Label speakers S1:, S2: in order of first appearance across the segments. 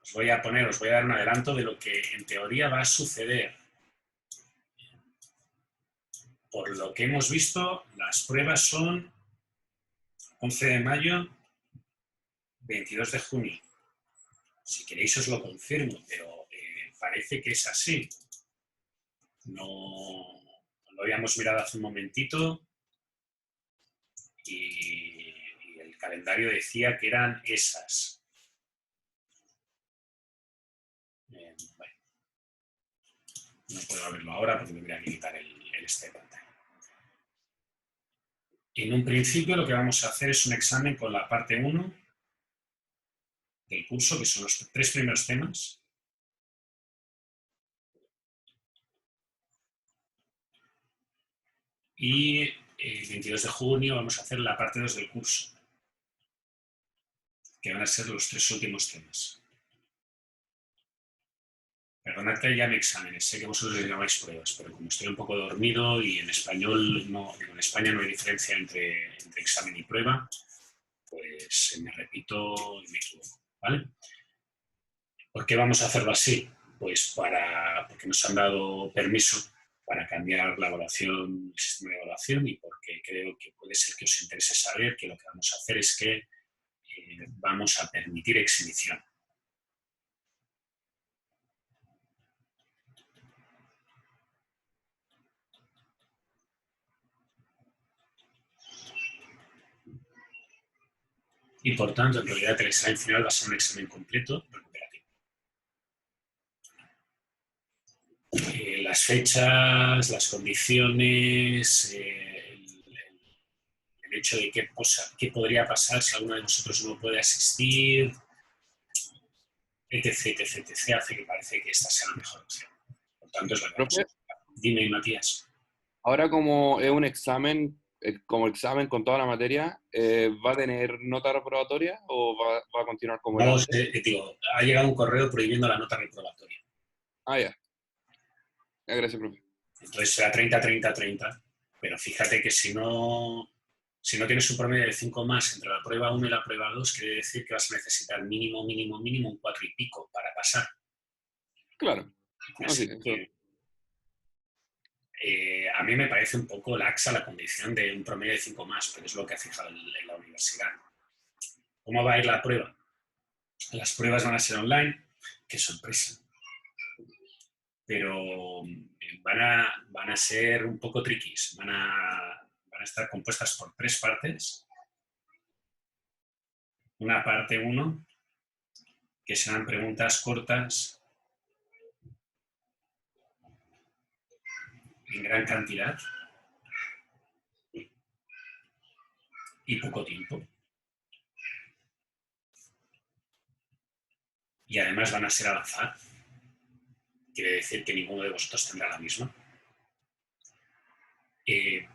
S1: os voy a dar un adelanto de lo que en teoría va a suceder. Por lo que hemos visto, las pruebas son 11 de mayo, 22 de junio. Si queréis os lo confirmo, pero parece que es así. No lo habíamos mirado hace un momentito y el calendario decía que eran esas. Bueno, no puedo abrirlo ahora porque me voy a quitar el este de pantalla. En un principio lo que vamos a hacer es un examen con la parte 1 del curso, que son los 3 primeros temas. Y el 22 de junio vamos a hacer la parte 2 del curso, que van a ser los 3 últimos temas. Perdonad que llame exámenes, sé que vosotros les llamáis pruebas, pero como estoy un poco dormido y en español en España no hay diferencia entre examen y prueba, pues me repito y me equivoco, ¿vale? ¿Por qué vamos a hacerlo así? Pues porque nos han dado permiso para cambiar la evaluación, el sistema de evaluación, y porque creo que puede ser que os interese saber que lo que vamos a hacer es que vamos a permitir exhibición. Y por tanto, en realidad el examen final va a ser un examen completo recuperativo. Las fechas, las condiciones, el hecho de qué podría pasar si alguno de nosotros no puede asistir, etc, etc, etc, hace que parece que esta sea la mejor opción. Por tanto, es la que vamos a hacer. Dime, Matías.
S2: Ahora como es un examen, como examen con toda la materia, ¿va a tener nota reprobatoria o va a continuar como era
S1: Vamos,
S2: antes?
S1: ha llegado un correo prohibiendo la nota reprobatoria.
S2: Ah, ya. Gracias, profe.
S1: Entonces será 30, 30, 30. Pero fíjate que si no tienes un promedio de 5 más entre la prueba 1 y la prueba 2, quiere decir que vas a necesitar mínimo un 4 y pico para pasar.
S2: Claro. No, sí,
S1: Así que a mí me parece un poco laxa la condición de un promedio de 5 más, pero es lo que ha fijado en la universidad. ¿Cómo va a ir la prueba? Las pruebas van a ser online, qué sorpresa. Pero van a ser un poco triquis, van a estar compuestas por 3 partes. Una parte 1, que serán preguntas cortas en gran cantidad y poco tiempo. Y además van a ser al azar. Quiere decir que ninguno de vosotros tendrá la misma.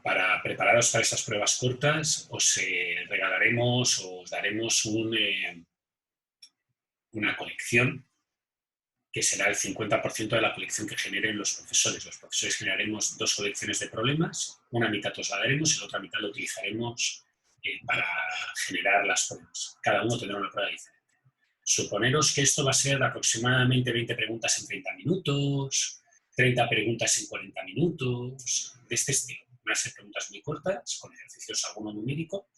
S1: Para prepararos para estas pruebas cortas, os regalaremos o os daremos una colección que será el 50% de la colección que generen los profesores. Los profesores generaremos 2 colecciones de problemas, una mitad os la daremos y la otra mitad la utilizaremos para generar las pruebas. Cada uno tendrá una prueba diferente. Suponeros que esto va a ser de aproximadamente 20 preguntas en 30 minutos, 30 preguntas en 40 minutos, de este estilo. Van a ser preguntas muy cortas, con ejercicios alguno numérico,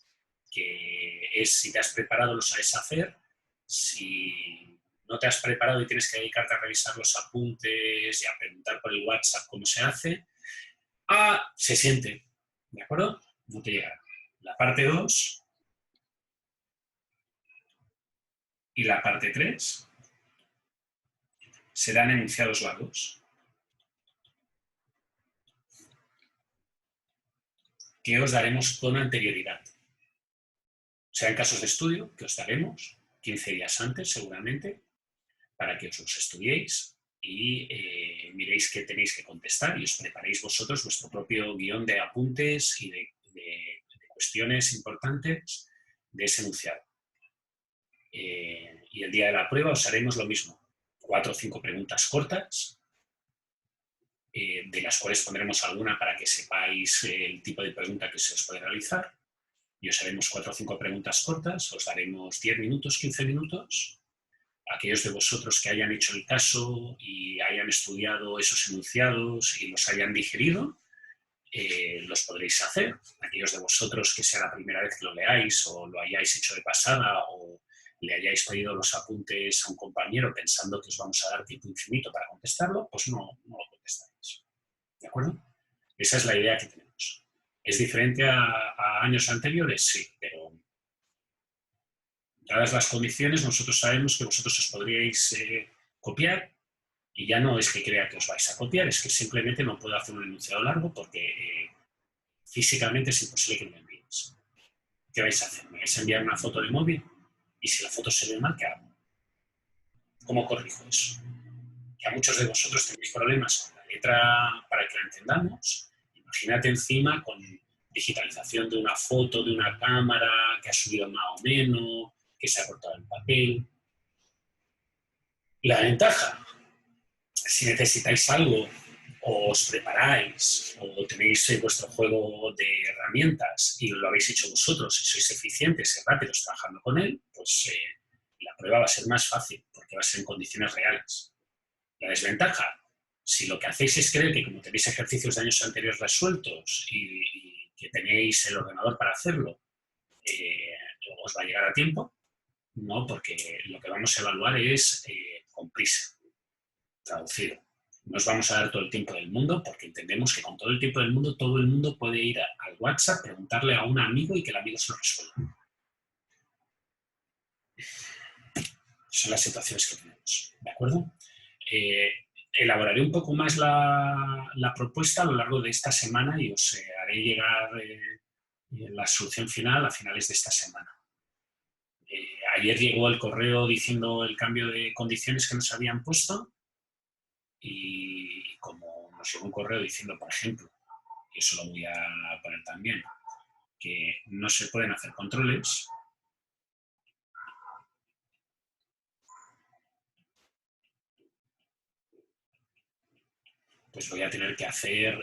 S1: que es si te has preparado lo sabes hacer, si no te has preparado y tienes que dedicarte a revisar los apuntes y a preguntar por el WhatsApp cómo se hace, se siente, ¿de acuerdo? No te llegará. La parte 2 y la parte 3 serán enunciados largos, que os daremos con anterioridad. Serán casos de estudio que os daremos 15 días antes, seguramente, para que os los estudiéis y miréis qué tenéis que contestar y os preparéis vosotros vuestro propio guión de apuntes y de cuestiones importantes de ese enunciado. Y el día de la prueba os haremos lo mismo, 4 o 5 preguntas cortas, de las cuales pondremos alguna para que sepáis el tipo de pregunta que se os puede realizar, y os haremos 4 o 5 preguntas cortas, os daremos 10 minutos, 15 minutos, aquellos de vosotros que hayan hecho el caso y hayan estudiado esos enunciados y los hayan digerido, los podréis hacer. Aquellos de vosotros que sea la primera vez que lo leáis o lo hayáis hecho de pasada o le hayáis pedido los apuntes a un compañero pensando que os vamos a dar tiempo infinito para contestarlo, pues no lo contestaréis. ¿De acuerdo? Esa es la idea que tenemos. ¿Es diferente a años anteriores? Sí, pero dadas las condiciones, nosotros sabemos que vosotros os podríais copiar y ya no es que crea que os vais a copiar, es que simplemente no puedo hacer un enunciado largo porque físicamente es imposible que me envíes. ¿Qué vais a hacer? ¿Me vais a enviar una foto de móvil? Y si la foto se ve mal, ¿qué hago? ¿Cómo corrijo eso? Que a muchos de vosotros tenéis problemas con la letra para que la entendamos. Imagínate encima con digitalización de una foto, de una cámara, que ha subido más o menos, que se ha cortado el papel. La ventaja, si necesitáis algo, o os preparáis, o tenéis vuestro juego de herramientas y lo habéis hecho vosotros y sois eficientes y rápidos trabajando con él, pues la prueba va a ser más fácil, porque va a ser en condiciones reales. La desventaja, si lo que hacéis es creer que como tenéis ejercicios de años anteriores resueltos y que tenéis el ordenador para hacerlo, os va a llegar a tiempo, no, porque lo que vamos a evaluar es con prisa, traducido. No os vamos a dar todo el tiempo del mundo porque entendemos que con todo el tiempo del mundo todo el mundo puede ir al WhatsApp, preguntarle a un amigo y que el amigo se lo resuelva. Son las situaciones que tenemos, ¿de acuerdo? Elaboraré un poco más la propuesta a lo largo de esta semana y os haré llegar la solución final a finales de esta semana. Ayer llegó el correo diciendo el cambio de condiciones que nos habían puesto y como nos llegó un correo diciendo, por ejemplo, y eso lo voy a poner también, que no se pueden hacer controles, pues voy a tener que hacer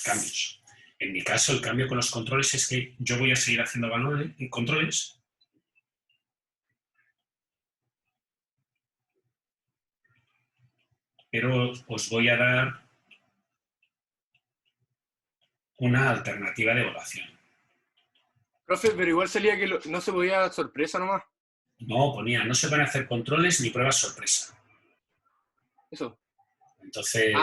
S1: cambios. En mi caso, el cambio con los controles es que yo voy a seguir haciendo controles, pero os voy a dar una alternativa de evaluación.
S3: Profe, pero igual salía que no se podía dar sorpresa nomás.
S1: No, ponía, no se van a hacer controles ni pruebas sorpresa.
S3: Eso.
S1: Entonces...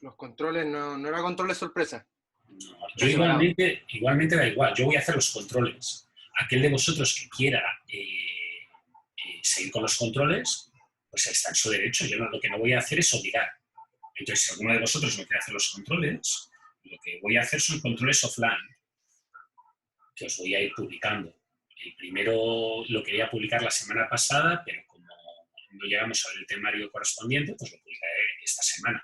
S3: los controles no era controles sorpresa.
S1: No, yo igualmente da igual, yo voy a hacer los controles. Aquel de vosotros que quiera seguir con los controles, pues está en su derecho. Yo lo que no voy a hacer es obligar. Entonces, si alguno de vosotros no quiere hacer los controles, lo que voy a hacer son controles offline, que os voy a ir publicando. El primero lo quería publicar la semana pasada, pero como no llegamos a ver el temario correspondiente, pues lo publicaré esta semana.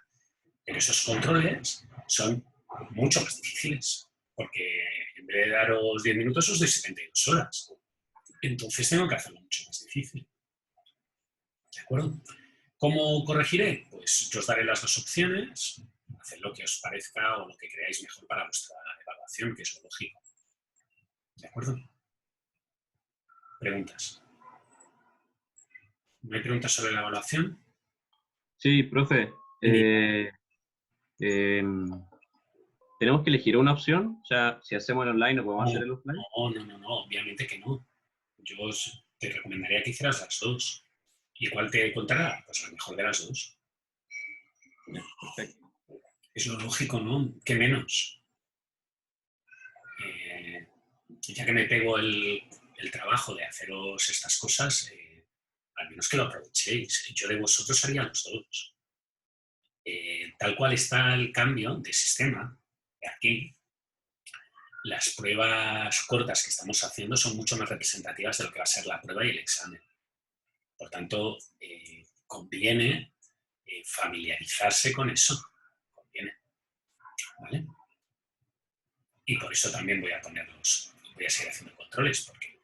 S1: Pero esos controles son mucho más difíciles, porque en vez de daros 10 minutos os doy 72 horas. Entonces tengo que hacerlo mucho más difícil. ¿De acuerdo? ¿Cómo corregiré? Pues yo os daré las dos opciones, haced lo que os parezca o lo que creáis mejor para vuestra evaluación, que es lo lógico. ¿De acuerdo? ¿Preguntas? ¿No hay preguntas sobre la evaluación?
S4: Sí, profe. ¿Tenemos que elegir una opción? O sea, si hacemos el online, ¿no podemos hacer el offline?
S1: No, obviamente que no. Yo te recomendaría que hicieras las dos. ¿Y cuál te contará? Pues la mejor de las dos.
S4: Perfecto.
S1: Es lo lógico, ¿no? ¿Qué menos? Ya que me pego el trabajo de haceros estas cosas, al menos que lo aprovechéis. Yo de vosotros haría los dos. Tal cual está el cambio de sistema, aquí, las pruebas cortas que estamos haciendo son mucho más representativas de lo que va a ser la prueba y el examen. Por tanto, conviene familiarizarse con eso. Conviene. ¿Vale? Y por eso también voy a seguir haciendo controles, porque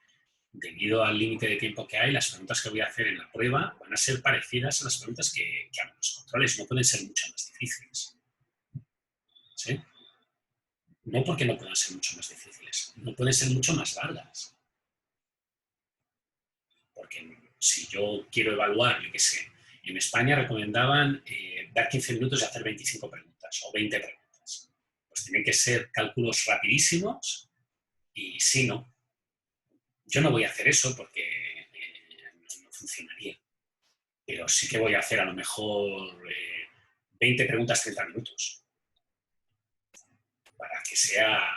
S1: debido al límite de tiempo que hay, las preguntas que voy a hacer en la prueba van a ser parecidas a las preguntas que hago en los controles. No pueden ser mucho más difíciles. ¿Sí? No porque no puedan ser mucho más difíciles, no pueden ser mucho más largas. Porque Si yo quiero evaluar, yo qué sé, en España recomendaban dar 15 minutos y hacer 25 preguntas o 20 preguntas. Pues tienen que ser cálculos rapidísimos y si no, yo no voy a hacer eso porque no funcionaría. Pero sí que voy a hacer a lo mejor 20 preguntas 30 minutos para que sea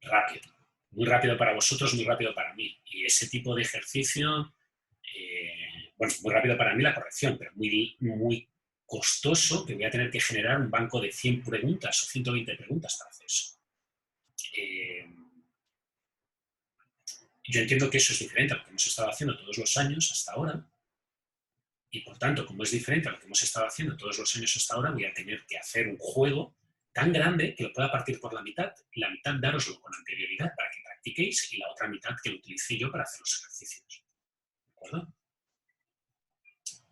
S1: rápido. Muy rápido para vosotros, muy rápido para mí. Y ese tipo de ejercicio, bueno, muy rápido para mí la corrección, pero muy costoso, que voy a tener que generar un banco de 100 preguntas o 120 preguntas para hacer eso. Yo entiendo que eso es diferente a lo que hemos estado haciendo todos los años hasta ahora, y por tanto, como es diferente a lo que hemos estado haciendo todos los años hasta ahora, voy a tener que hacer un juego tan grande que lo pueda partir por la mitad, y la mitad dároslo con anterioridad para que practiquéis, y la otra mitad que lo utilice yo para hacer los ejercicios. ¿De acuerdo?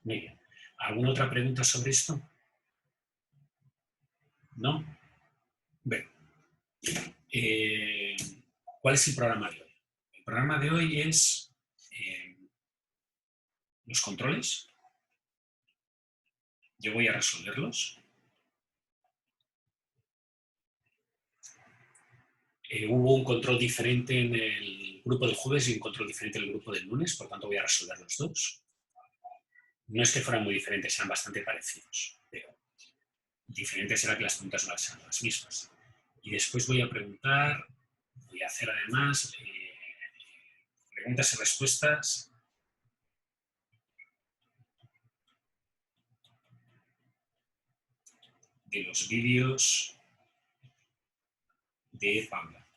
S1: Muy bien. ¿Alguna otra pregunta sobre esto? ¿No? Bueno. ¿Cuál es el programa de hoy? El programa de hoy es los controles. Yo voy a resolverlos. Hubo un control diferente en el grupo del jueves y un control diferente en el grupo del lunes, por tanto voy a resolver los dos. No es que fueran muy diferentes, sean bastante parecidos, pero diferentes era que las preguntas no sean las mismas. Y después voy a preguntar, voy a hacer además preguntas y respuestas de los vídeos de Paula.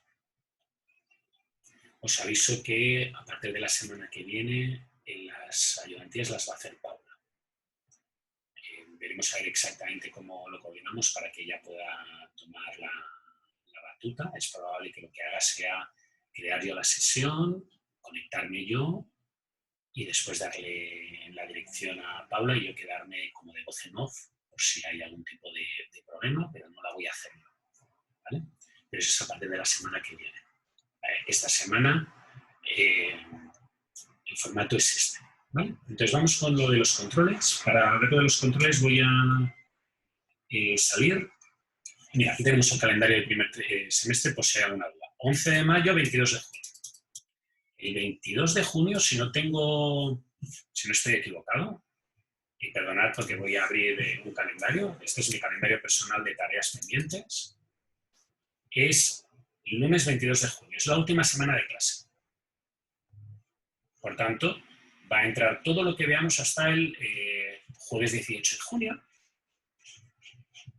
S1: Os aviso que a partir de la semana que viene en las ayudantías las va a hacer Paula. Veremos a ver exactamente cómo lo coordinamos para que ella pueda tomar la batuta. Es probable que lo que haga sea crear yo la sesión, conectarme yo y después darle la dirección a Paula y yo quedarme como de voz en off por si hay algún tipo de problema, pero no la voy a hacer yo, ¿vale? Pero eso es a partir de la semana que viene. Esta semana el formato es este, ¿vale? Entonces vamos con lo de los controles. Para ver lo de los controles voy a salir. Mira, aquí tenemos el calendario del primer semestre, por si hay alguna duda. 11 de mayo, 22 de junio. El 22 de junio, si no estoy equivocado, y perdonad porque voy a abrir un calendario, este es mi calendario personal de tareas pendientes, es el lunes 22 de junio, es la última semana de clase. Por tanto, va a entrar todo lo que veamos hasta el jueves 18 de junio,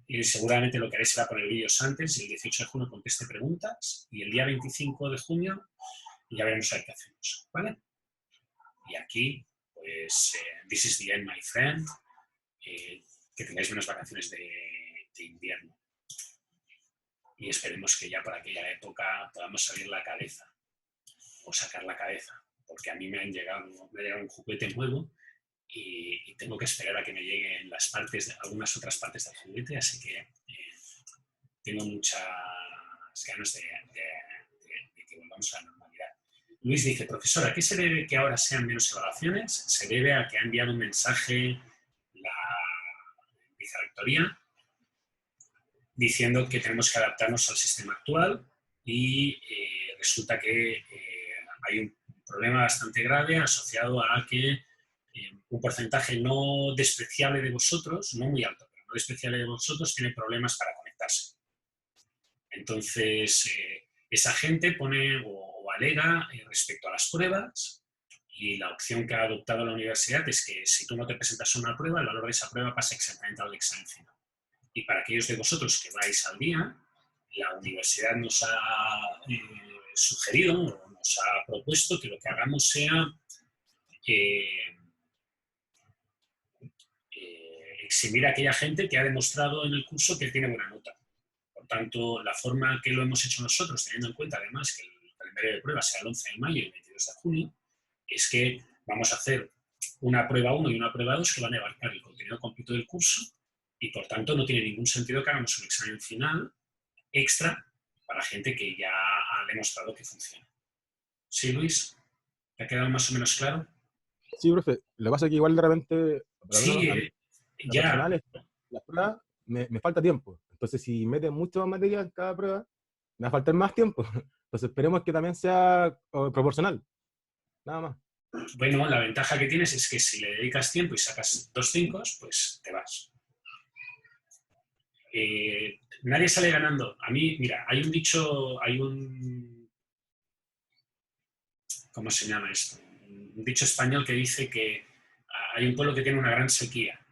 S1: y seguramente lo que haré será poner vídeos antes, y el 18 de junio conteste preguntas, y el día 25 de junio ya veremos a ver qué hacemos, ¿vale? Y aquí, pues, this is the end, my friend, que tengáis buenas vacaciones de invierno. Y esperemos que ya para aquella época podamos salir la cabeza, o sacar la cabeza, porque a mí me ha llegado un juguete nuevo y tengo que esperar a que me lleguen algunas otras partes del juguete, así que tengo muchas ganas de que volvamos a la normalidad. Luis dice, profesora, ¿a qué se debe que ahora sean menos evaluaciones? Se debe a que ha enviado un mensaje la vicerrectoría diciendo que tenemos que adaptarnos al sistema actual y resulta que hay un problema bastante grave asociado a que un porcentaje no despreciable de vosotros, no muy alto, pero no despreciable de vosotros, tiene problemas para conectarse. Entonces, esa gente pone o alega respecto a las pruebas, y la opción que ha adoptado la universidad es que si tú no te presentas a una prueba, el valor de esa prueba pasa exactamente al examen final. Y para aquellos de vosotros que vais al día, la universidad nos ha sugerido o nos ha propuesto que lo que hagamos sea eximir a aquella gente que ha demostrado en el curso que tiene buena nota. Por tanto, la forma que lo hemos hecho nosotros, teniendo en cuenta además que el calendario de pruebas sea el 11 de mayo y el 22 de junio, es que vamos a hacer una prueba 1 y una prueba 2 que van a abarcar el contenido completo del curso, y por tanto no tiene ningún sentido que hagamos un examen final extra para gente que ya ha demostrado que funciona. ¿Sí, Luis? ¿Te ha quedado más o menos claro?
S5: Sí, profe. Lo que pasa es que igual de repente, por lo menos
S1: Sí,
S5: a mí, lo
S1: ya.
S5: personal, las pruebas me falta tiempo. Entonces, si meten mucho más materia en cada prueba, me va a faltar más tiempo. Entonces, esperemos que también sea proporcional. Nada más.
S1: Bueno, la ventaja que tienes es que si le dedicas tiempo y sacas 2 5, pues te vas. Nadie sale ganando. A mí, mira, hay un dicho, ¿cómo se llama esto? Un dicho español que dice que hay un pueblo que tiene una gran sequía.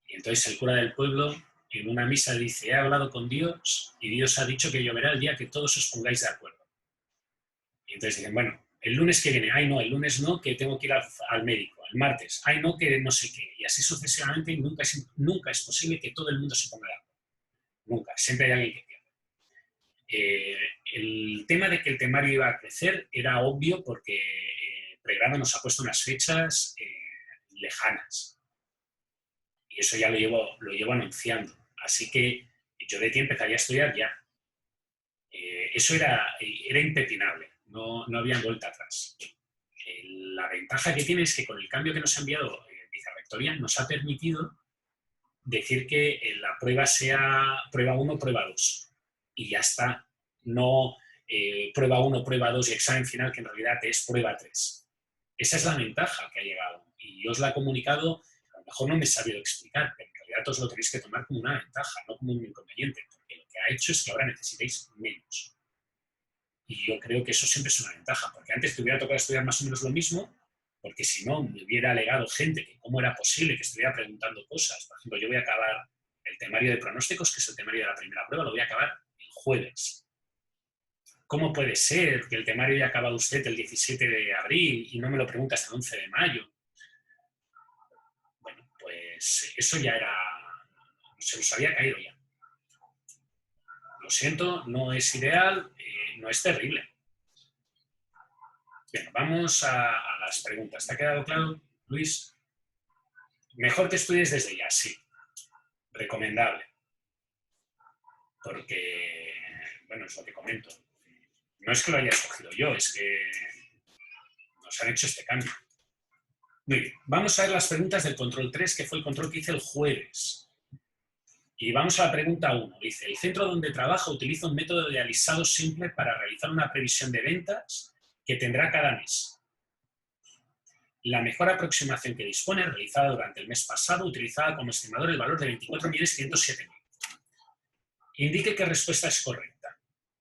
S1: Y entonces el cura del pueblo en una misa dice, he hablado con Dios y Dios ha dicho que lloverá el día que todos os pongáis de acuerdo. Y entonces dicen, bueno, el lunes que viene, ay no, el lunes no, que tengo que ir al médico, el martes, ay no, que no sé qué. Y así sucesivamente nunca es posible que todo el mundo se ponga de acuerdo. Nunca, siempre hay alguien que pierde. El tema de que el temario iba a crecer era obvio porque Pregrado nos ha puesto unas fechas lejanas. Y eso ya lo llevo anunciando. Así que yo de ti empezaría a estudiar ya. Eso era impepinable, no había vuelta atrás. La ventaja que tiene es que con el cambio que nos ha enviado Vicerrectoría nos ha permitido decir que la prueba sea prueba 1, prueba 2. Y ya está. No prueba 1, prueba 2 y examen final, que en realidad es prueba 3. Esa es la ventaja que ha llegado. Y yo os la he comunicado, a lo mejor no me he sabido explicar, pero en realidad os lo tenéis que tomar como una ventaja, no como un inconveniente, porque lo que ha hecho es que ahora necesitéis menos. Y yo creo que eso siempre es una ventaja, porque antes te hubiera tocado estudiar más o menos lo mismo, porque si no, me hubiera alegado gente que cómo era posible que estuviera preguntando cosas. Por ejemplo, yo voy a acabar el temario de pronósticos, que es el temario de la primera prueba, lo voy a acabar el jueves. ¿Cómo puede ser que el temario haya acabado usted el 17 de abril y no me lo pregunta hasta el 11 de mayo? Bueno, pues eso ya era... se nos había caído ya. Lo siento, no es ideal, no es terrible. Bien, vamos a las preguntas. ¿Te ha quedado claro, Luis? Mejor que estudies desde ya, sí. Recomendable. Porque, bueno, es lo que comento. No es que lo haya escogido yo, es que nos han hecho este cambio. Muy bien, vamos a ver las preguntas del control 3, que fue el control que hice el jueves. Y vamos a la pregunta 1. Dice, el centro donde trabaja utiliza un método de alisado simple para realizar una previsión de ventas que tendrá cada mes. La mejor aproximación que dispone, realizada durante el mes pasado, utilizaba como estimador el valor de 24.507.000. Indique qué respuesta es correcta.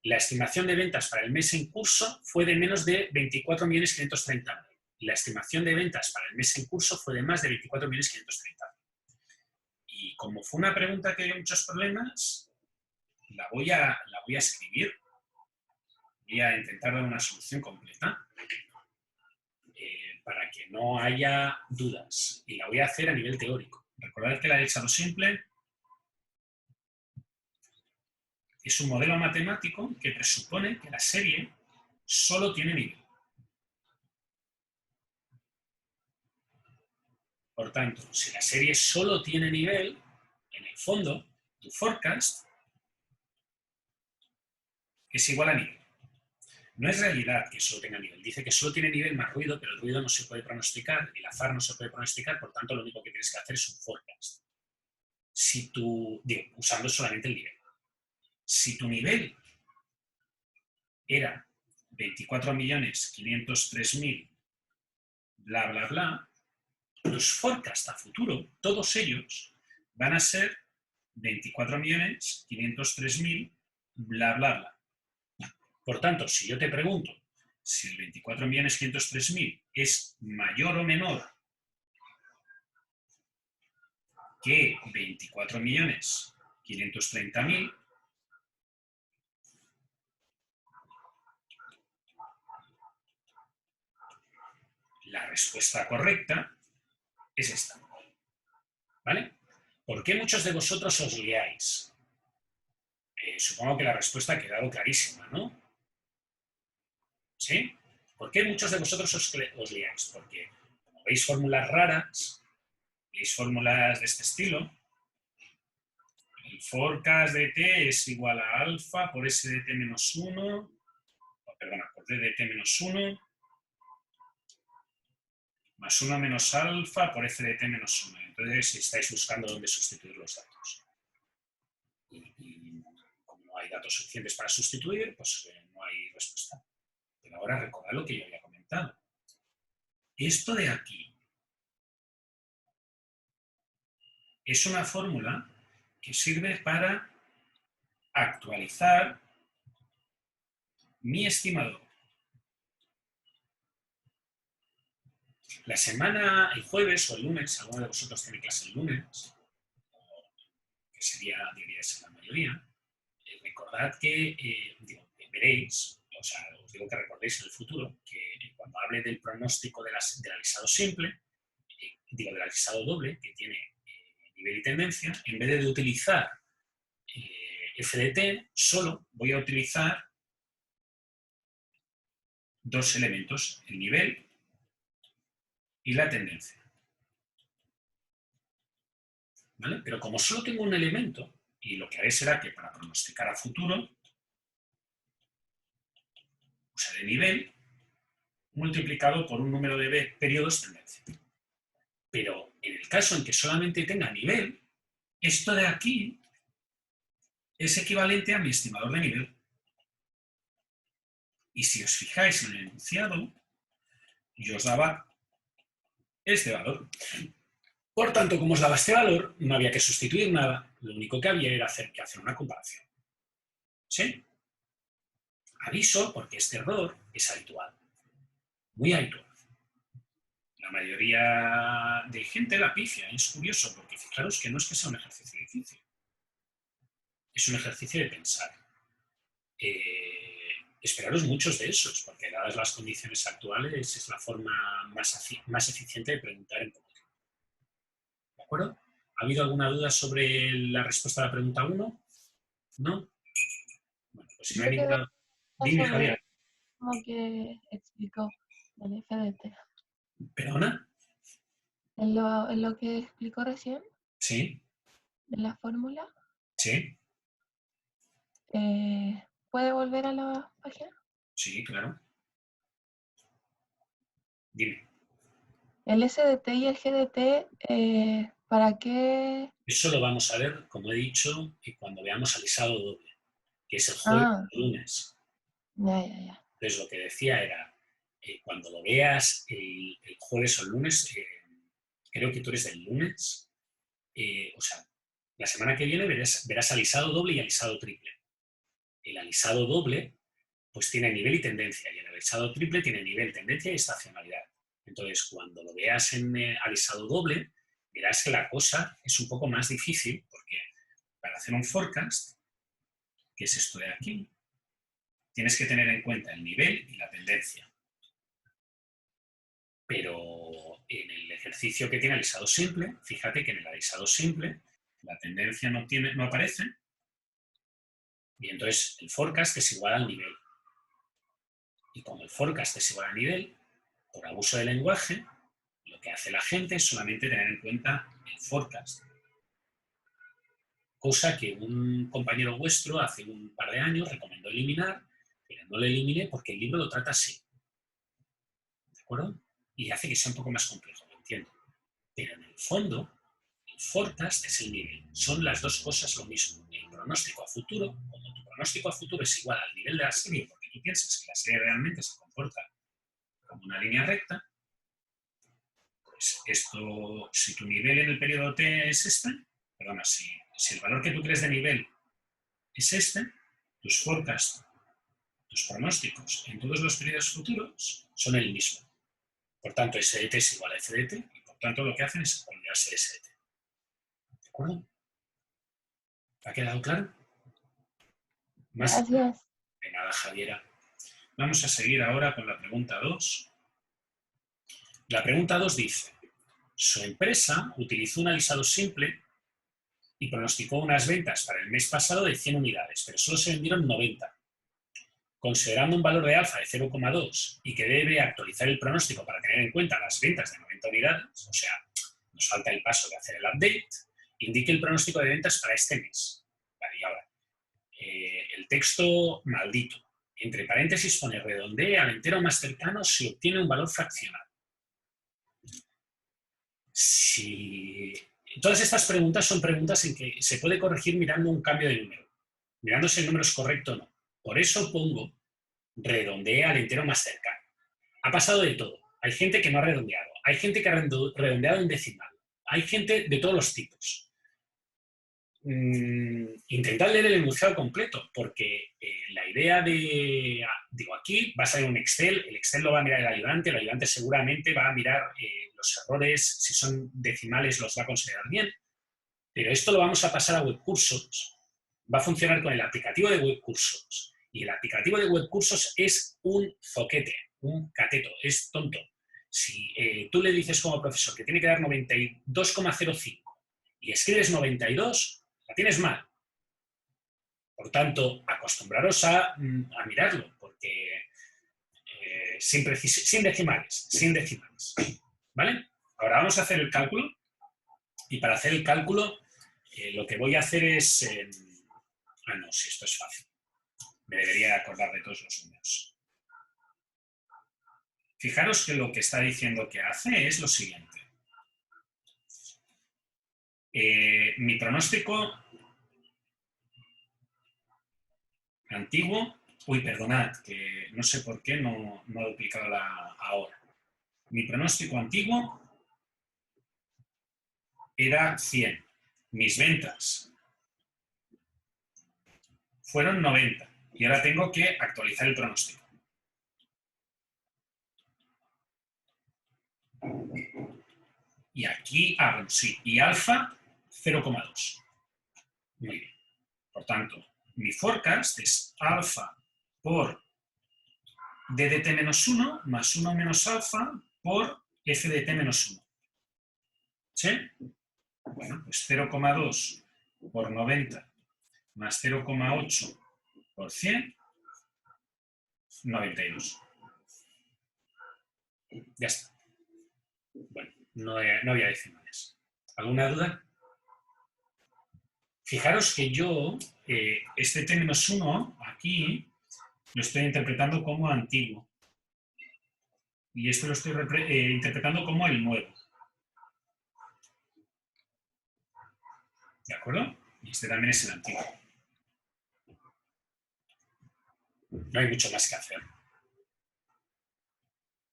S1: La estimación de ventas para el mes en curso fue de menos de 24.530.000. La estimación de ventas para el mes en curso fue de más de 24.530.000. Y como fue una pregunta que dio muchos problemas, la voy a escribir. Voy a intentar dar una solución completa para que no haya dudas. Y la voy a hacer a nivel teórico. Recordad que la alisado simple es un modelo matemático que presupone que la serie solo tiene nivel. Por tanto, si la serie solo tiene nivel, en el fondo, tu forecast es igual a nivel. No es realidad que solo tenga nivel. Dice que solo tiene nivel más ruido, pero el ruido no se puede pronosticar, el azar no se puede pronosticar, por tanto, lo único que tienes que hacer es un forecast. Si usando solamente el nivel. Si tu nivel era 24.503.000, bla, bla, bla, tus forecasts a futuro, todos ellos, van a ser 24.503.000, bla, bla, bla. Por tanto, si yo te pregunto si el 24.503.000 es mayor o menor que 24.530.000, la respuesta correcta es esta. ¿Vale? ¿Por qué muchos de vosotros os liáis? Supongo que la respuesta ha quedado clarísima, ¿no? ¿Sí? ¿Por qué muchos de vosotros os liáis? Porque como veis fórmulas raras, veis fórmulas de este estilo, el forecast de t es igual a alfa por s de t menos 1, perdona, por d de t menos 1, Más 1 menos alfa por f de t menos 1. Entonces estáis buscando dónde sustituir los datos. Y como no hay datos suficientes para sustituir, pues no hay respuesta. Pero ahora recordad lo que yo había comentado. Esto de aquí es una fórmula que sirve para actualizar mi estimador. La semana, el jueves o el lunes, alguno de vosotros tiene clase el lunes, que debería ser la mayoría, recordad que, veréis, o sea, os digo que recordéis en el futuro, que cuando hable del pronóstico del alisado simple, del alisado doble, que tiene nivel y tendencia, en vez de utilizar f de t, solo voy a utilizar dos elementos, el nivel y la tendencia. ¿Vale? Pero como solo tengo un elemento, y lo que haré será que para pronosticar a futuro, usaré nivel multiplicado por un número de periodos tendencia. Pero en el caso en que solamente tenga nivel, esto de aquí es equivalente a mi estimador de nivel. Y si os fijáis en el enunciado, yo os daba este valor. Por tanto, como os daba este valor, no había que sustituir nada. Lo único que había era hacer una comparación. ¿Sí? Aviso porque este error es habitual. Muy habitual. La mayoría de gente la pifia. Es curioso porque fijaros que no es que sea un ejercicio difícil. Es un ejercicio de pensar. Esperaros muchos de esos, porque dadas las condiciones actuales es la forma más eficiente de preguntar en poco tiempo. ¿De acuerdo? ¿Ha habido alguna duda sobre la respuesta a la pregunta 1? ¿No? Bueno, pues si no hay ninguna... Dime, Javier.
S6: Como que explicó del FDT.
S1: ¿Perdona?
S6: En lo que explicó recién,
S1: Sí,
S6: en la fórmula,
S1: sí,
S6: ¿puede volver a la página?
S1: sí, claro. Dime.
S6: El SDT y el GDT, ¿para qué?
S1: Eso lo vamos a ver, como he dicho, cuando veamos alisado doble, que es el jueves y el lunes.
S6: Ya.
S1: Entonces, lo que decía era, cuando lo veas el jueves o el lunes, creo que tú eres del lunes, o sea, la semana que viene verás alisado doble y alisado triple. El alisado doble, pues tiene nivel y tendencia, y el alisado triple tiene nivel, tendencia y estacionalidad. Entonces, cuando lo veas en alisado doble, verás que la cosa es un poco más difícil, porque para hacer un forecast, que es esto de aquí, tienes que tener en cuenta el nivel y la tendencia. Pero en el ejercicio que tiene alisado simple, fíjate que en el alisado simple la tendencia no aparece, y entonces el forecast es igual al nivel. Y como el forecast es igual al nivel, por abuso del lenguaje, lo que hace la gente es solamente tener en cuenta el forecast. Cosa que un compañero vuestro hace un par de años recomendó eliminar, pero no lo eliminé porque el libro lo trata así. ¿De acuerdo? Y hace que sea un poco más complejo, lo entiendo. Pero en el fondo, el forecast es el nivel. Son las dos cosas lo mismo. El pronóstico a futuro, como tu pronóstico a futuro es igual al nivel de la serie, porque tú piensas que la serie realmente se comporta como una línea recta, pues esto, si tu nivel en el periodo T es este, perdona, si el valor que tú crees de nivel es este, tus forecasts, tus pronósticos en todos los periodos futuros son el mismo. Por tanto, SDT es igual a FDT y por tanto lo que hacen es olvidarse de SDT. ¿De acuerdo? ¿Ha quedado claro? ¿Más?
S6: Gracias.
S1: De nada, Javiera. Vamos a seguir ahora con la pregunta 2. La pregunta 2 dice, su empresa utilizó un alisado simple y pronosticó unas ventas para el mes pasado de 100 unidades, pero solo se vendieron 90. Considerando un valor de alfa de 0,2 y que debe actualizar el pronóstico para tener en cuenta las ventas de 90 unidades, o sea, nos falta el paso de hacer el update, indique el pronóstico de ventas para este mes. Vale, y ahora, el texto maldito. Entre paréntesis pone redondee al entero más cercano si obtiene un valor fraccional. Si... Todas estas preguntas son preguntas en que se puede corregir mirando un cambio de número, mirando si el número es correcto o no. Por eso pongo redondea al entero más cercano. Ha pasado de todo. Hay gente que no ha redondeado, hay gente que ha redondeado en decimal, hay gente de todos los tipos. Intentad leer el enunciado completo, porque la idea de, digo, aquí va a salir un Excel, el Excel lo va a mirar el ayudante seguramente va a mirar los errores, si son decimales los va a considerar bien, pero esto lo vamos a pasar a Webcursos, va a funcionar con el aplicativo de Webcursos, y el aplicativo de Webcursos es un zoquete, un cateto, es tonto. Si tú le dices como profesor que tiene que dar 92,05 y escribes 92, la tienes mal. Por tanto, acostumbraros a mirarlo, porque sin decimales, ¿vale? Ahora vamos a hacer el cálculo, y para hacer el cálculo lo que voy a hacer es... no, si esto es fácil. Me debería acordar de todos los números. Fijaros que lo que está diciendo que hace es lo siguiente. Mi pronóstico antiguo, perdonad, que no sé por qué no he duplicado ahora. Mi pronóstico antiguo era 100. Mis ventas fueron 90 y ahora tengo que actualizar el pronóstico. Y aquí, bueno, sí, y alfa 0,2. Muy bien. Por tanto, mi forecast es alfa por DDT menos 1 más 1 menos alfa por FDT menos 1. ¿Sí? Bueno, pues 0,2 por 90 más 0,8 por 100, 92. Ya está. Bueno, no había decimales. ¿Alguna duda? Fijaros que yo, este T-1 aquí, lo estoy interpretando como antiguo. Y esto lo estoy interpretando como el nuevo. ¿De acuerdo? Y este también es el antiguo. No hay mucho más que hacer.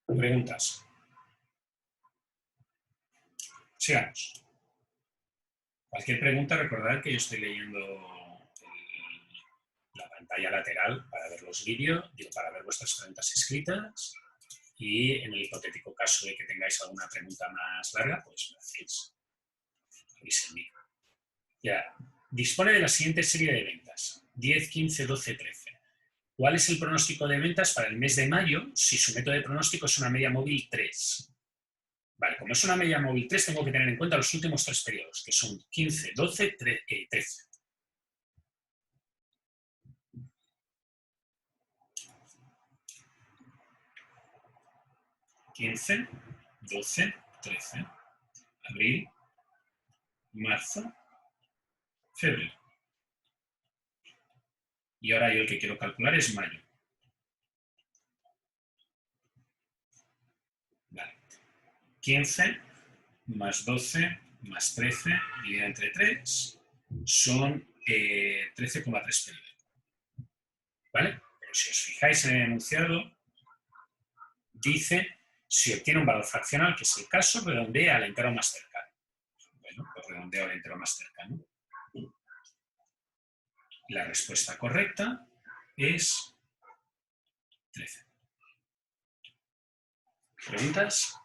S1: ¿Preguntas? Sigamos. Cualquier pregunta, recordad que yo estoy leyendo la pantalla lateral para ver los vídeos, para ver vuestras preguntas escritas, y en el hipotético caso de que tengáis alguna pregunta más larga, pues me hacéis. Aviso el micro. Ya. Dispone de la siguiente serie de ventas: 10, 15, 12, 13. ¿Cuál es el pronóstico de ventas para el mes de mayo si su método de pronóstico es una media móvil 3? Vale, como es una media móvil 3, tengo que tener en cuenta los últimos 3 periodos, que son 15, 12, 13. ...15, 12, 13... ...abril... ...marzo... ...febrero... ...y ahora yo el que quiero calcular es mayo. Vale. 15 más 12 más 13 dividido entre 3 son 13,3 periodos. ¿Vale? Pero si os fijáis en el enunciado, dice, si obtiene un valor fraccional, que es el caso, redondea al entero más cercano. Bueno, pues redondeo al entero más cercano. La respuesta correcta es 13. ¿Preguntas?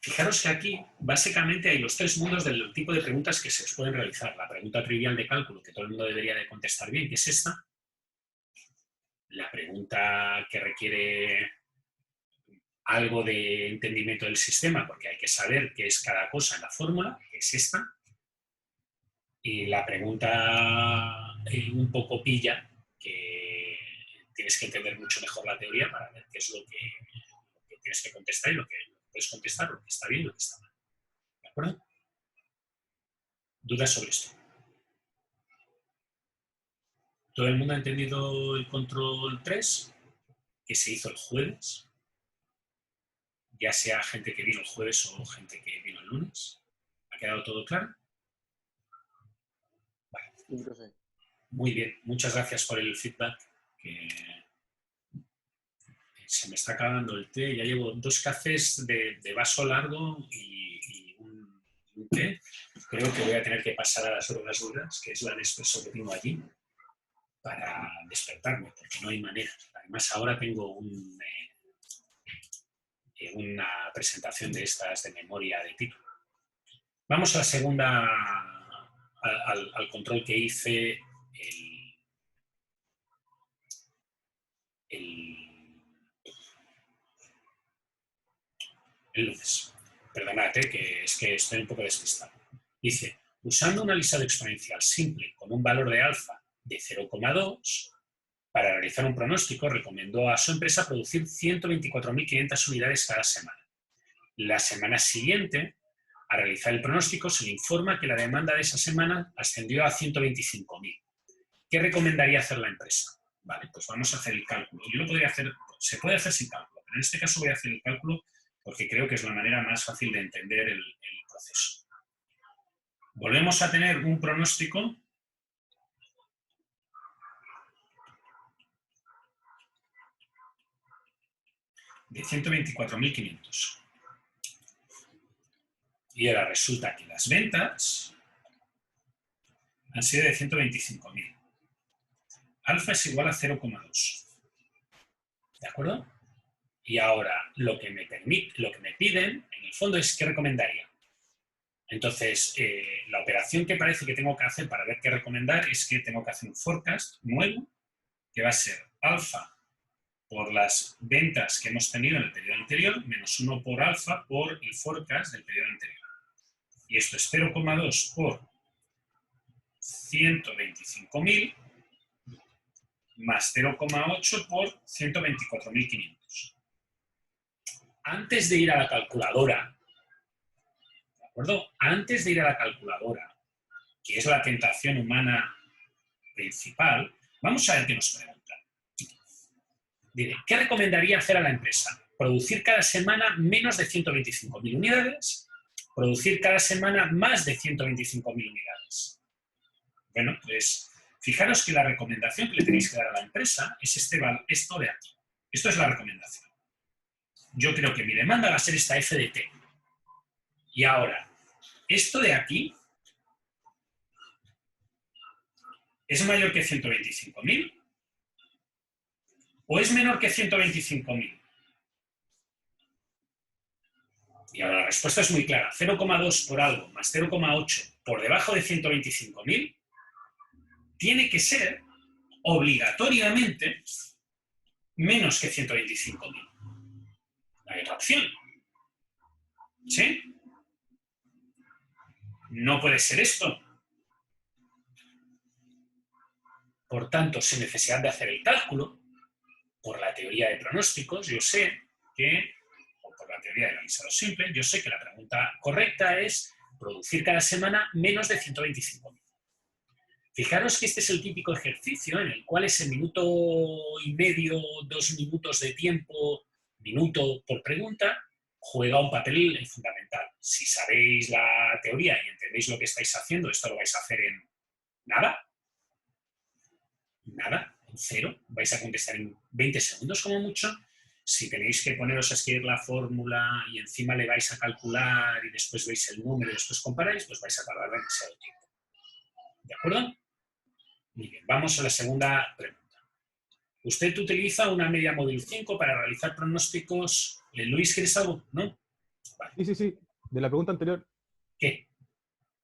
S1: Fijaros que aquí, básicamente, hay los 3 mundos del tipo de preguntas que se os pueden realizar. La pregunta trivial de cálculo, que todo el mundo debería de contestar bien, que es esta. La pregunta que requiere algo de entendimiento del sistema, porque hay que saber qué es cada cosa en la fórmula, que es esta. Y la pregunta un poco pilla, que tienes que entender mucho mejor la teoría para ver qué es lo que tienes que contestar y lo que puedes contestar, lo que está bien y lo que está mal. ¿De acuerdo? ¿Dudas sobre esto? ¿Todo el mundo ha entendido el control 3? Que se hizo el jueves. ya sea gente que vino el jueves o gente que vino el lunes. ¿Ha quedado todo claro? Vale.
S2: Sí, profe.
S1: Muy bien, muchas gracias por el feedback. Que se me está acabando el té. Ya llevo 2 cafés de vaso largo y un té. Creo que voy a tener que pasar a las drogas duras, que es la Nespresso que tengo allí, para despertarme, porque no hay manera. Además, ahora tengo una presentación de estas de memoria de título. Vamos a la segunda, al control que hice el lunes. Perdonad, que es que estoy un poco despistado. Dice, usando un alisado exponencial simple con un valor de alfa de 0,2, para realizar un pronóstico recomendó a su empresa producir 124.500 unidades cada semana. La semana siguiente, a realizar el pronóstico, se le informa que la demanda de esa semana ascendió a 125.000. ¿Qué recomendaría hacer la empresa? Vale, pues vamos a hacer el cálculo. Yo lo podría hacer, se puede hacer sin cálculo, pero en este caso voy a hacer el cálculo porque creo que es la manera más fácil de entender el proceso. Volvemos a tener un pronóstico de 124.500. Y ahora resulta que las ventas han sido de 125.000. Alfa es igual a 0,2. ¿De acuerdo? Y ahora lo que me piden, en el fondo, es qué recomendaría. Entonces, la operación que parece que tengo que hacer para ver qué recomendar es que tengo que hacer un forecast nuevo, que va a ser alfa por las ventas que hemos tenido en el periodo anterior, menos 1 por alfa por el forecast del periodo anterior. Y esto es 0,2 por 125.000 más 0,8 por 124.500. Antes de ir a la calculadora, ¿de acuerdo? Antes de ir a la calculadora, que es la tentación humana principal, vamos a ver qué nos preguntan. Diré, ¿qué recomendaría hacer a la empresa? Producir cada semana menos de 125.000 unidades, producir cada semana más de 125.000 unidades. Bueno, pues fijaros que la recomendación que le tenéis que dar a la empresa es esto de aquí. Esto es la recomendación. Yo creo que mi demanda va a ser esta F de T. Y ahora, esto de aquí ¿es mayor que 125.000? ¿O es menor que 125.000? Y ahora la respuesta es muy clara. 0,2 por algo más 0,8 por debajo de 125.000 tiene que ser obligatoriamente menos que 125.000. No hay otra opción. ¿Sí? No puede ser esto. Por tanto, sin necesidad de hacer el cálculo, por la teoría de pronósticos, yo sé que, o por la teoría del alisado simple, yo sé que la pregunta correcta es producir cada semana menos de 125.000. Fijaros que este es el típico ejercicio en el cual ese minuto y medio, 2 minutos de tiempo, minuto por pregunta, juega un papel fundamental. Si sabéis la teoría y entendéis lo que estáis haciendo, esto lo vais a hacer en nada, en 0, vais a contestar en 20 segundos como mucho. Si tenéis que poneros a escribir la fórmula y encima le vais a calcular y después veis el número y después comparáis, pues vais a tardar demasiado tiempo. ¿De acuerdo? Muy bien, vamos a la segunda pregunta. ¿Usted utiliza una media móvil 5 para realizar pronósticos? Luis, ¿quieres algo? ¿No? Vale.
S5: Sí. De la pregunta anterior.
S1: ¿Qué?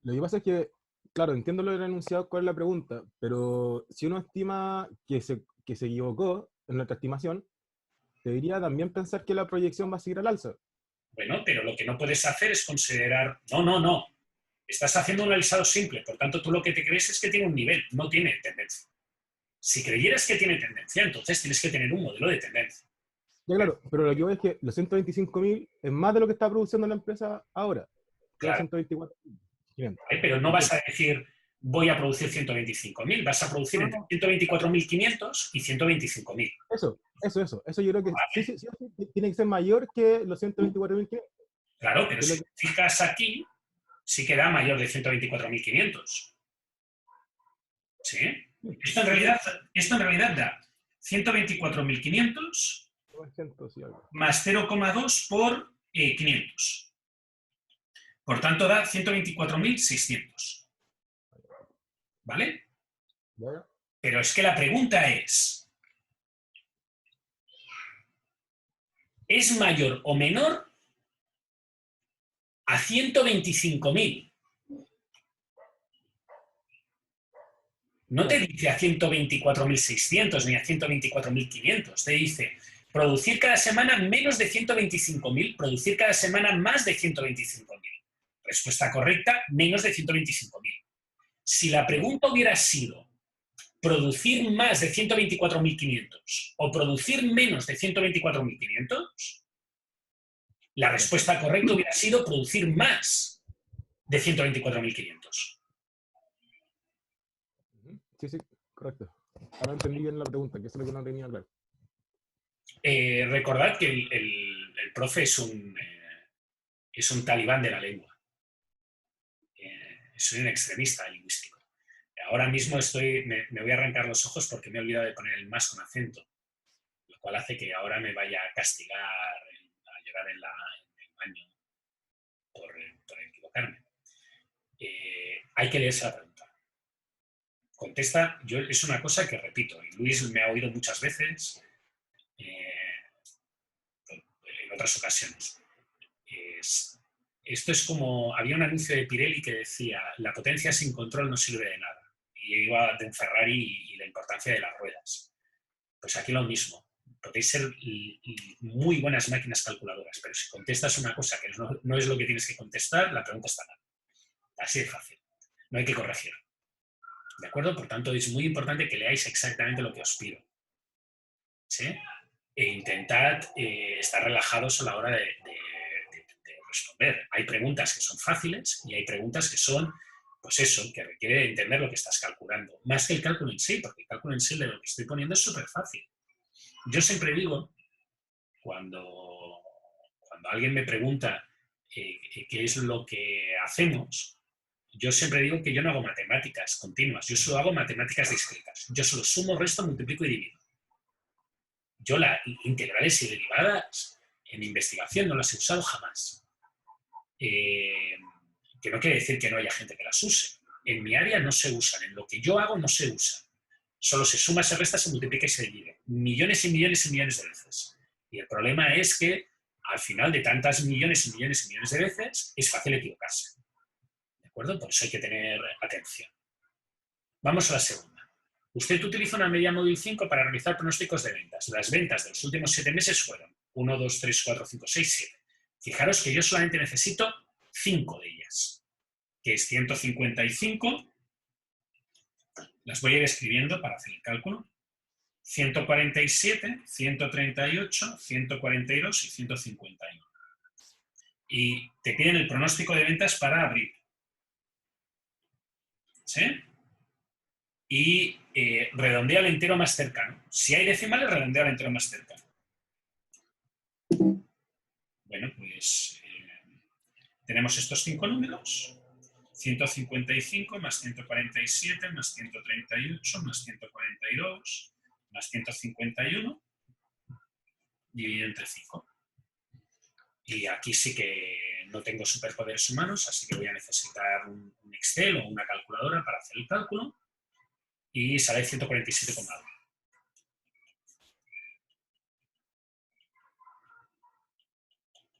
S5: Lo que pasa es que, claro, entiendo lo del enunciado, cuál es la pregunta, pero si uno estima que se equivocó en nuestra estimación, debería también pensar que la proyección va a seguir al alza.
S1: Bueno, pero lo que no puedes hacer es considerar... No. Estás haciendo un alisado simple, por tanto, tú lo que te crees es que tiene un nivel, no tiene tendencia. Si creyeras que tiene tendencia, entonces tienes que tener un modelo de tendencia.
S5: Ya, claro, pero lo que voy es que los 125.000 es más de lo que está produciendo la empresa ahora.
S1: Claro.
S5: 124.500.
S1: Pero no vas a decir, voy a producir 125.000. Vas a producir entre 124.500 y 125.000.
S5: Eso yo creo que sí, tiene que ser mayor que los 124.500.
S1: Claro, pero si te fijas aquí, sí que da mayor de 124.500. ¿Sí? Esto en realidad da 124.500 más 0,2 por 500. Por tanto, da 124.600. ¿Vale? Pero es que la pregunta ¿es mayor o menor a 125.000? No te dice a 124.600 ni a 124.500. Te dice producir cada semana menos de 125.000, producir cada semana más de 125.000. Respuesta correcta, menos de 125.000. Si la pregunta hubiera sido producir más de 124.500 o producir menos de 124.500, la respuesta correcta hubiera sido producir más de 124.500.
S5: Sí, correcto. Ahora entendí bien la pregunta, que eso es lo que no tenía claro.
S1: Recordad que el profe es un talibán de la lengua. Soy un extremista lingüístico. Ahora mismo me voy a arrancar los ojos porque me he olvidado de poner el más con acento, lo cual hace que ahora me vaya a castigar, a llorar en el baño por equivocarme. Hay que leerse la pregunta. Contesta, es una cosa que repito, y Luis me ha oído muchas veces en otras ocasiones. Esto es como, había un anuncio de Pirelli que decía, la potencia sin control no sirve de nada. Y iba de un Ferrari y la importancia de las ruedas. Pues aquí lo mismo. Podéis ser muy buenas máquinas calculadoras, pero si contestas una cosa que no es lo que tienes que contestar, la pregunta está mal. Así de fácil. No hay que corregir. ¿De acuerdo? Por tanto, es muy importante que leáis exactamente lo que os pido. ¿Sí? E intentad estar relajados a la hora de responder. Hay preguntas que son fáciles y hay preguntas que son, pues eso, que requiere entender lo que estás calculando. Más que el cálculo en sí, porque el cálculo en sí de lo que estoy poniendo es súper fácil. Yo siempre digo, cuando alguien me pregunta qué es lo que hacemos, yo siempre digo que yo no hago matemáticas continuas, yo solo hago matemáticas discretas. Yo solo sumo, resto, multiplico y divido. Yo las integrales y derivadas en investigación no las he usado jamás. Que no quiere decir que no haya gente que las use. En mi área no se usan, en lo que yo hago no se usan. Solo se suma, se resta, se multiplica y se divide. Millones y millones y millones de veces. Y el problema es que al final de tantas millones y millones y millones de veces es fácil equivocarse. ¿De acuerdo? Por eso hay que tener atención. Vamos a la segunda. Usted utiliza una media móvil 5 para realizar pronósticos de ventas. Las ventas de los últimos 7 meses fueron 1, 2, 3, 4, 5, 6, 7. Fijaros que yo solamente necesito 5 de ellas, que es 155, las voy a ir escribiendo para hacer el cálculo, 147, 138, 142 y 151. Y te piden el pronóstico de ventas para abril. ¿Sí? Y redondea al entero más cercano. Si hay decimales, redondea al entero más cercano. Bueno, pues tenemos estos 5 números. 155 más 147 más 138 más 142 más 151 dividido entre 5. Y aquí sí que no tengo superpoderes humanos, así que voy a necesitar un Excel o una calculadora para hacer el cálculo. Y sale 147,1.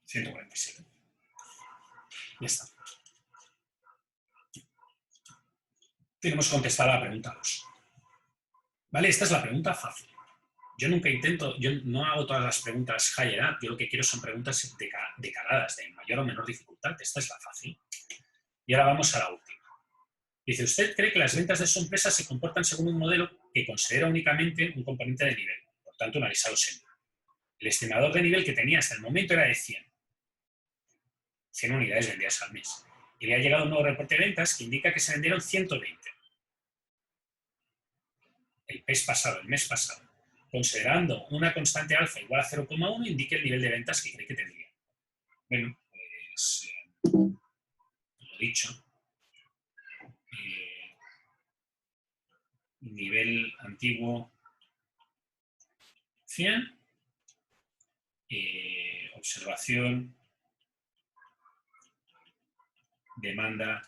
S1: 147. Ya está. Tenemos que contestar a la pregunta 2. ¿Vale? Esta es la pregunta fácil. Yo no hago todas las preguntas higher up, yo lo que quiero son preguntas de caladas, de mayor o menor dificultad. Esta es la fácil. Y ahora vamos a la última. Dice, ¿usted cree que las ventas de su empresa se comportan según un modelo que considera únicamente un componente de nivel? Por tanto, analizado siempre. El estimador de nivel que tenía hasta el momento era de 100. 100 unidades vendidas al mes. Y le ha llegado un nuevo reporte de ventas que indica que se vendieron 120. el mes pasado, considerando una constante alfa igual a 0,1, indique el nivel de ventas que cree que tendría. Bueno, pues lo dicho. Nivel antiguo 100. Observación. Demanda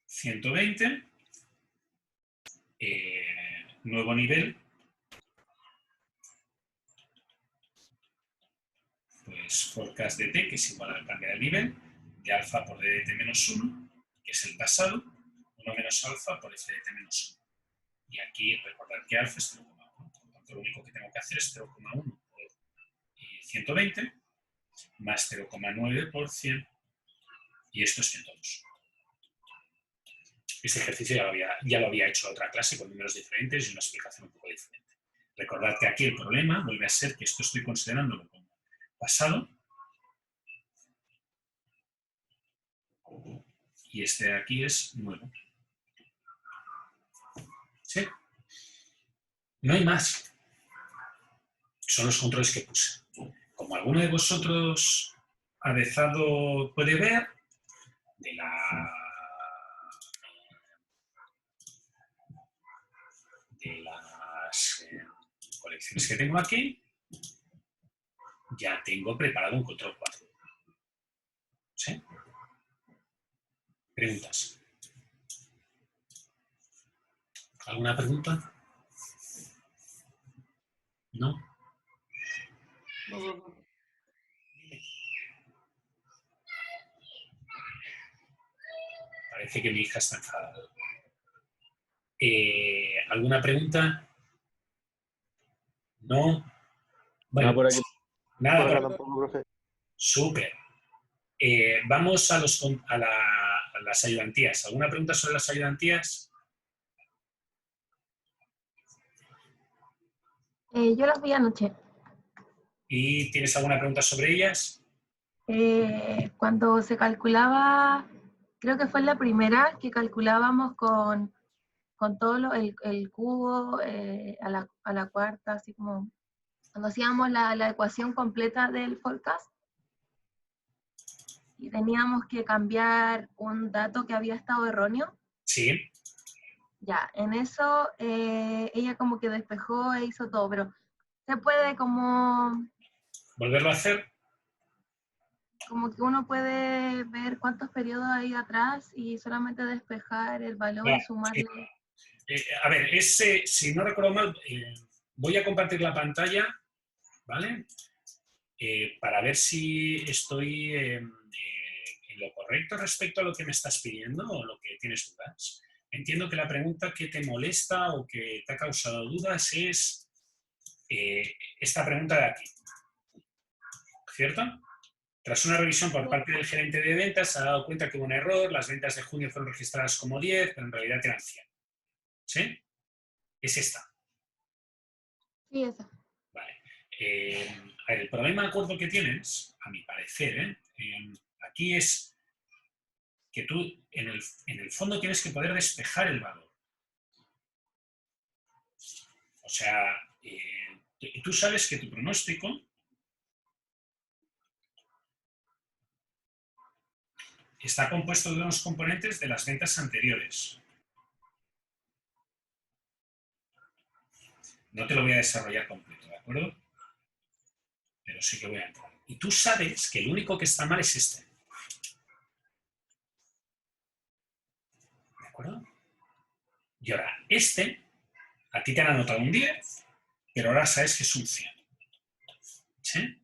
S1: 120. Nuevo nivel. Pues forecast de t, que es igual al cambiar el nivel, de alfa por d de t menos 1, que es el pasado, 1 menos alfa por f de t menos 1. Y aquí recordar que alfa es 0,1. Por lo tanto, lo único que tengo que hacer es 0,1 por 120 más 0,9 por 100. Y esto es 102. Este ejercicio ya lo había hecho en otra clase con números diferentes y una explicación un poco diferente. Recordad que aquí el problema vuelve a ser que esto estoy considerándolo como pasado y este de aquí es nuevo. ¿Sí? No hay más. Son los controles que puse. Como alguno de vosotros avezado puede ver, de las colecciones que tengo aquí, ya tengo preparado un control 4. ¿Sí? ¿Preguntas? ¿Alguna pregunta? ¿No? Parece que mi hija está enfadada. ¿Alguna pregunta? ¿No? Bueno,
S7: Nada por aquí.
S1: nada
S7: Por acá
S1: por...
S7: tampoco, profe.
S1: Súper. Vamos a las ayudantías. ¿Alguna pregunta sobre las ayudantías?
S6: Yo las vi anoche.
S1: ¿Y tienes alguna pregunta sobre ellas?
S6: Cuando se calculaba, creo que fue la primera que calculábamos con todo el cubo a la cuarta, así como cuando hacíamos la ecuación completa del forecast y teníamos que cambiar un dato que había estado erróneo.
S1: Sí.
S6: Ya, en eso ella como que despejó e hizo todo, pero se puede como
S1: ¿Volverlo a hacer?
S6: que uno puede ver cuántos periodos hay atrás y solamente despejar el valor y sumarle.
S1: A ver, si no recuerdo mal, voy a compartir la pantalla, ¿vale? Para ver si estoy en lo correcto respecto a lo que me estás pidiendo o lo que tienes dudas. Entiendo que la pregunta que te molesta o que te ha causado dudas es esta pregunta de aquí, ¿cierto? Tras una revisión por parte del gerente de ventas, se ha dado cuenta que hubo un error, las ventas de junio fueron registradas como 10, pero en realidad eran 100. ¿Sí? Es esta.
S6: Sí, esa.
S1: Vale. A ver, el problema de acuerdo que tienes, a mi parecer, aquí es que tú en el fondo tienes que poder despejar el valor. O sea, tú sabes que tu pronóstico está compuesto de unos componentes de las ventas anteriores. No te lo voy a desarrollar completo, ¿de acuerdo? Pero sí que voy a entrar. Y tú sabes que el único que está mal es este. ¿De acuerdo? Y ahora, a ti te han anotado un 10, pero ahora sabes que es un 100. ¿Sí?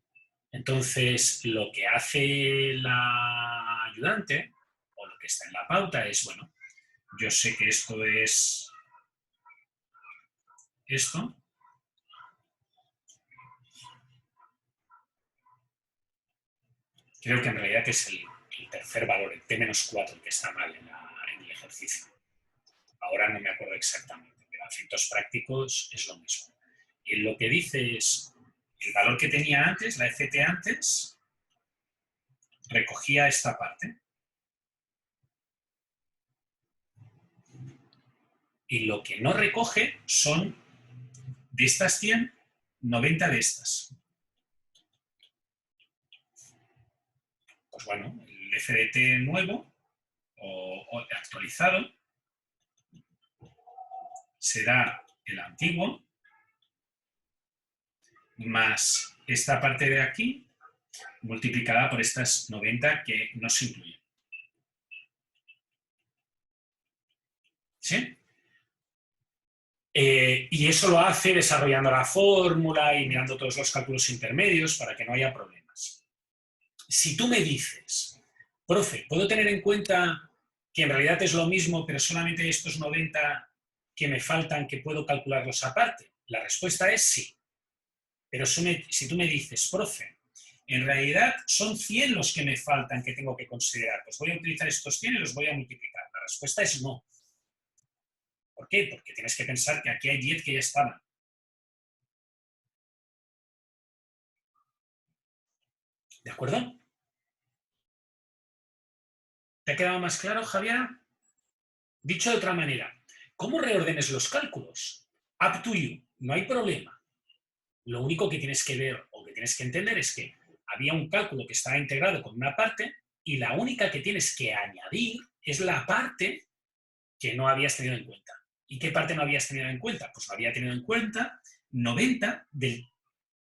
S1: Entonces, lo que hace la ayudante, o lo que está en la pauta, es, bueno, yo sé que esto es esto. Creo que en realidad es el tercer valor, el T-4, el que está mal en el ejercicio. Ahora no me acuerdo exactamente, pero a efectos prácticos es lo mismo. Y lo que dice es, el valor que tenía antes, la FT antes, recogía esta parte. Y lo que no recoge son, de estas 100, 90 de estas. Pues bueno, el FDT nuevo o actualizado será el antiguo más esta parte de aquí multiplicada por estas 90 que no se incluyen. ¿Sí? Y eso lo hace desarrollando la fórmula y mirando todos los cálculos intermedios para que no haya problemas. Si tú me dices, profe, ¿puedo tener en cuenta que en realidad es lo mismo, pero solamente hay estos 90 que me faltan que puedo calcularlos aparte? La respuesta es sí. Pero si tú me dices, profe, en realidad son 100 los que me faltan que tengo que considerar, pues voy a utilizar estos 100 y los voy a multiplicar. La respuesta es no. ¿Por qué? Porque tienes que pensar que aquí hay 10 que ya estaban. ¿De acuerdo? ¿Te ha quedado más claro, Javier? Dicho de otra manera, ¿cómo reordenes los cálculos? Up to you, no hay problema. Lo único que tienes que ver o que tienes que entender es que había un cálculo que estaba integrado con una parte y la única que tienes que añadir es la parte que no habías tenido en cuenta. ¿Y qué parte no habías tenido en cuenta? Pues no había tenido en cuenta 90 del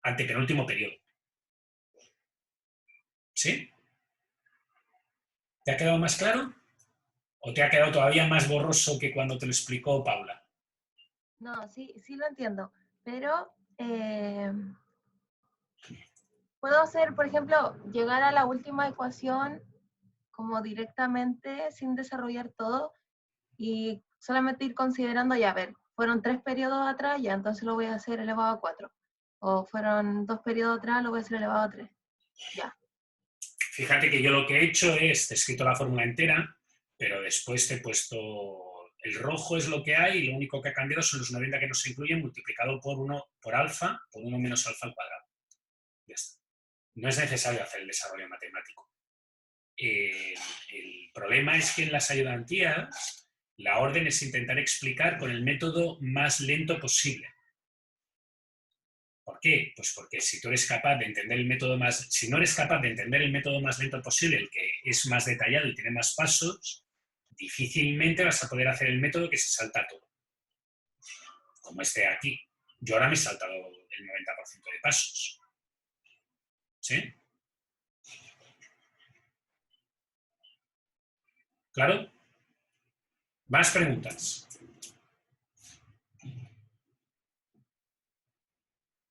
S1: antepenúltimo periodo. ¿Sí? ¿Te ha quedado más claro? ¿O te ha quedado todavía más borroso que cuando te lo explicó Paula?
S6: No, sí lo entiendo, pero puedo hacer, por ejemplo, llegar a la última ecuación como directamente sin desarrollar todo y solamente ir considerando, ya a ver, fueron 3 periodos atrás, ya entonces lo voy a hacer elevado a 4. O fueron 2 periodos atrás, lo voy a hacer elevado a 3. Ya.
S1: Fíjate que yo lo que he hecho es, te he escrito la fórmula entera, pero después te he puesto, el rojo es lo que hay y lo único que ha cambiado son los 90 que no se incluyen multiplicado por 1 por alfa, por 1 menos alfa al cuadrado. Ya está. No es necesario hacer el desarrollo matemático. El problema es que en las ayudantías la orden es intentar explicar con el método más lento posible. ¿Por qué? Pues porque si tú eres capaz de entender el método más... Si no eres capaz de entender el método más lento posible, el que es más detallado y tiene más pasos, difícilmente vas a poder hacer el método que se salta todo. Como este de aquí. Yo ahora me he saltado el 90% de pasos. ¿Sí? ¿Claro? ¿Más preguntas?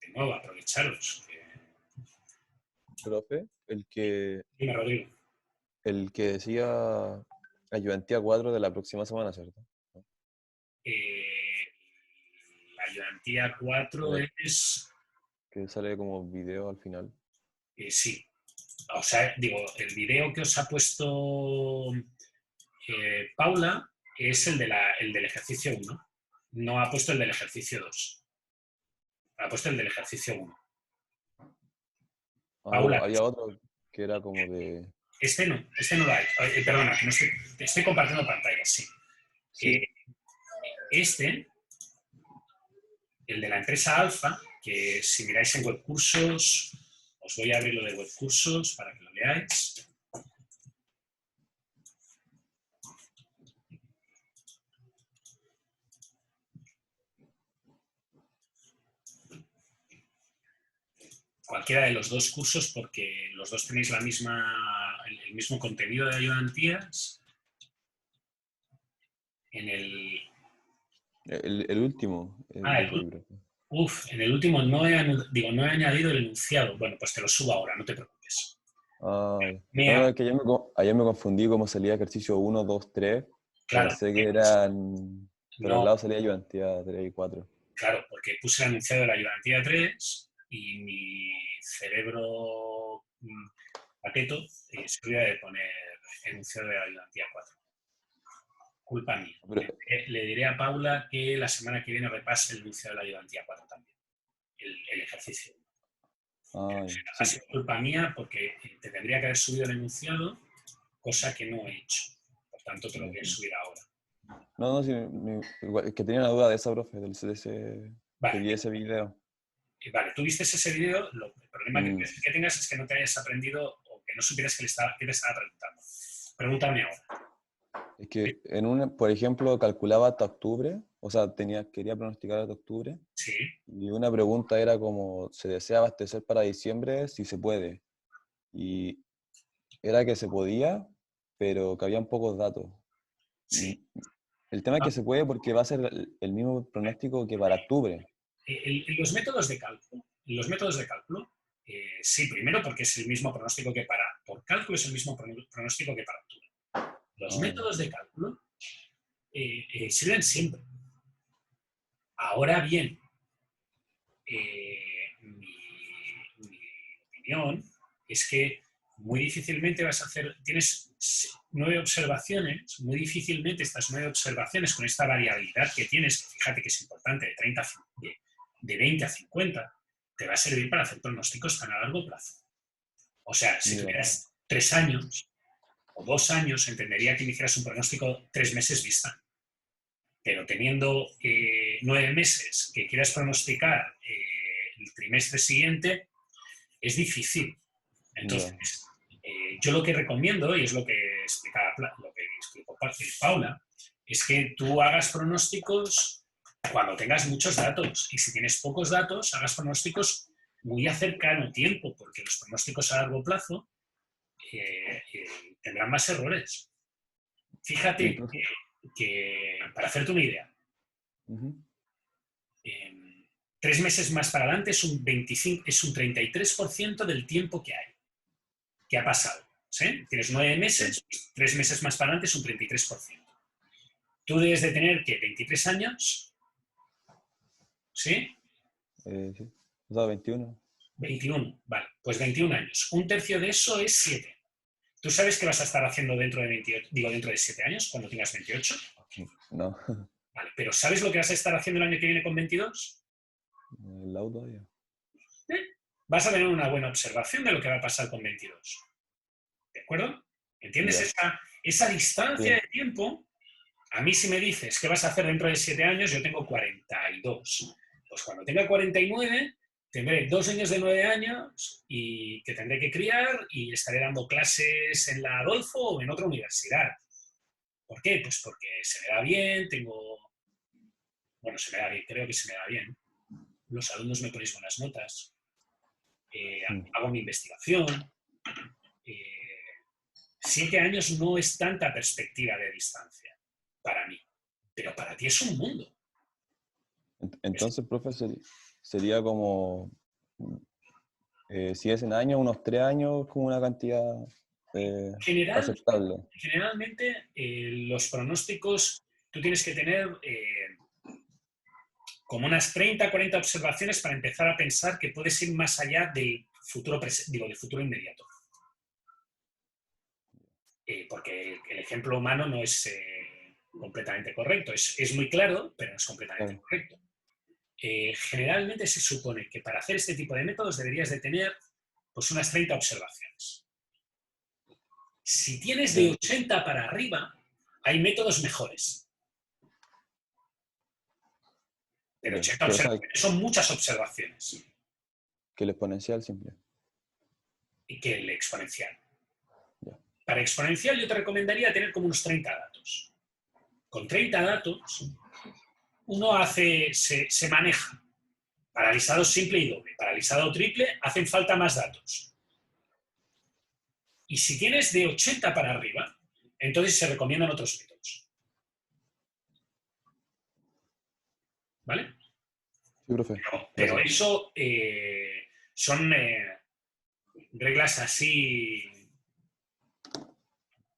S1: De nuevo, aprovecharos.
S7: Profe,
S1: Dime, Rodrigo.
S7: el que decía ayudantía 4 de la próxima semana, ¿cierto?
S1: La ayudantía 4 es...
S7: Que sale como video al final.
S1: Sí. O sea, digo, el video que os ha puesto Paula es el del ejercicio 1. No ha puesto el del ejercicio 2. Ha puesto el del ejercicio 1. Paula.
S7: Había otro que era como de...
S1: Este no lo hay. Perdona, que no estoy compartiendo pantalla, sí.
S7: Sí.
S1: El de la empresa Alfa, que si miráis en webcursos, os voy a abrir lo de webcursos para que lo leáis. Cualquiera de los dos cursos, porque los dos tenéis el mismo contenido de ayudantías. En el
S7: último.
S1: En el último no he añadido el enunciado. Bueno, pues te lo subo ahora, no te preocupes.
S7: Es que ayer me confundí cómo salía ejercicio 1, 2, 3.
S1: Claro.
S7: Pensé que eran... Pero al lado salía ayudantía 3 y 4.
S1: Claro, porque puse el enunciado de la ayudantía 3 y mi cerebro pateto se olvida de poner enunciado de la ayudantía 4. Culpa mía. Le diré a Paula que la semana que viene repase el enunciado de la ayudantía 4 también, el ejercicio. Ha sido culpa mía porque te tendría que haber subido el enunciado, cosa que no he hecho. Por tanto, te lo voy a subir ahora.
S7: No, sí, igual, es que tenía una duda de esa, profe, de que vi
S1: Vale,
S7: ese video.
S1: vale, tú viste ese video, el problema que tengas es que no te hayas aprendido o que no supieras qué te estaba preguntando. Pregúntame ahora.
S7: Es que por ejemplo, calculaba hasta octubre, o sea, quería pronosticar hasta octubre,
S1: Sí,
S7: y una pregunta era como, ¿se desea abastecer para diciembre? Si se puede. Y era que se podía, pero que habían pocos datos.
S1: sí.
S7: El tema es
S1: Ah,
S7: que se puede porque va a ser el mismo pronóstico que para octubre.
S1: En los métodos de cálculo, sí, primero porque es el mismo pronóstico que por cálculo es el mismo pronóstico que para octubre. Los
S7: Ah,
S1: métodos de cálculo sirven siempre. Ahora bien, mi opinión es que muy difícilmente tienes 9 observaciones, muy difícilmente estas 9 observaciones con esta variabilidad que tienes, que fíjate que es importante, de 20 a 50, te va a servir para hacer pronósticos tan a largo plazo. O sea, si tuvieras 3 años o 2 años, entendería que me hicieras un pronóstico 3 meses vista. Pero teniendo 9 meses que quieras pronosticar el trimestre siguiente, es difícil. Entonces, yo lo que recomiendo, y es lo que explicó Paula, es que tú hagas pronósticos cuando tengas muchos datos. Y si tienes pocos datos, hagas pronósticos muy a cercano tiempo, porque los pronósticos a largo plazo tendrán más errores. Fíjate que para hacerte una idea, 3 meses más para adelante es un 33% del tiempo que ha pasado. ¿Sí? Tienes 9 meses, 3 meses más para adelante es un 33%. Tú debes de tener, ¿qué? 23 años, ¿sí?
S7: Sí, o sea, 21.
S1: 21, vale, pues 21 años. Un tercio de eso es 7. ¿Tú sabes qué vas a estar haciendo dentro de 7 años, cuando tengas 28?
S7: No,
S1: Vale, pero ¿sabes lo que vas a estar haciendo el año que viene con 22?
S7: el auto ya.
S1: Vas a tener una buena observación de lo que va a pasar con 22. ¿De acuerdo? ¿Entiendes esa distancia de tiempo? A mí si me dices qué vas a hacer dentro de 7 años, yo tengo 42. Pues cuando tenga 49, tendré 2 niños de 9 años y que tendré que criar y estaré dando clases en la Adolfo o en otra universidad. ¿Por qué? Pues porque se me da bien, se me da bien, creo que se me da bien. Los alumnos me ponéis buenas notas. Hago mi investigación. 7 años no es tanta perspectiva de distancia para mí, pero para ti es un mundo.
S7: Entonces, profe, sería como, si es en años, unos 3 años, como una cantidad aceptable.
S1: Generalmente, los pronósticos, tú tienes que tener como unas 30, 40 observaciones para empezar a pensar que puedes ir más allá del futuro inmediato. Porque el ejemplo humano no es completamente correcto. Es muy claro, pero no es completamente correcto. Generalmente se supone que para hacer este tipo de métodos deberías de tener pues unas 30 observaciones. Si tienes de 80 para arriba, hay métodos mejores. Pero 80 observaciones son muchas observaciones.
S7: Que el exponencial simple.
S1: Y que el exponencial. Para exponencial yo te recomendaría tener como unos 30 datos. Con 30 datos uno se maneja. Para alisado simple y doble. Para alisado triple hacen falta más datos. Y si tienes de 80 para arriba, entonces se recomiendan otros métodos. ¿Vale?
S7: Sí, profe.
S1: Pero eso son reglas así.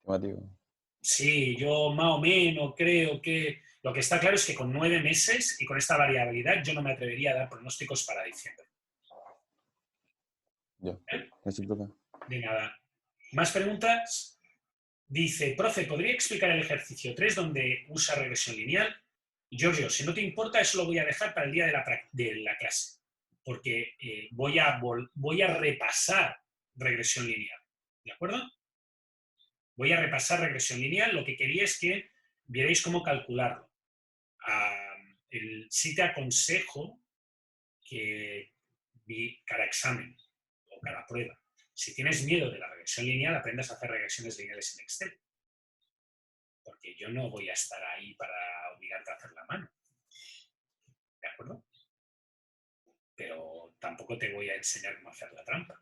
S7: Temático.
S1: Sí, yo más o menos creo que lo que está claro es que con 9 meses y con esta variabilidad yo no me atrevería a dar pronósticos para diciembre.
S7: Ya, gracias, profe.
S1: De nada. ¿Más preguntas? Dice, profe, ¿podría explicar el ejercicio 3 donde usa regresión lineal? Giorgio, si no te importa, eso lo voy a dejar para el día de la clase, porque voy a repasar regresión lineal. ¿De acuerdo? Voy a repasar regresión lineal. Lo que quería es que vierais cómo calcularlo. Sí te aconsejo que cada examen o cada prueba, si tienes miedo de la regresión lineal, aprendas a hacer regresiones lineales en Excel. Porque yo no voy a estar ahí para obligarte a hacer la mano. ¿De acuerdo? Pero tampoco te voy a enseñar cómo hacer la trampa.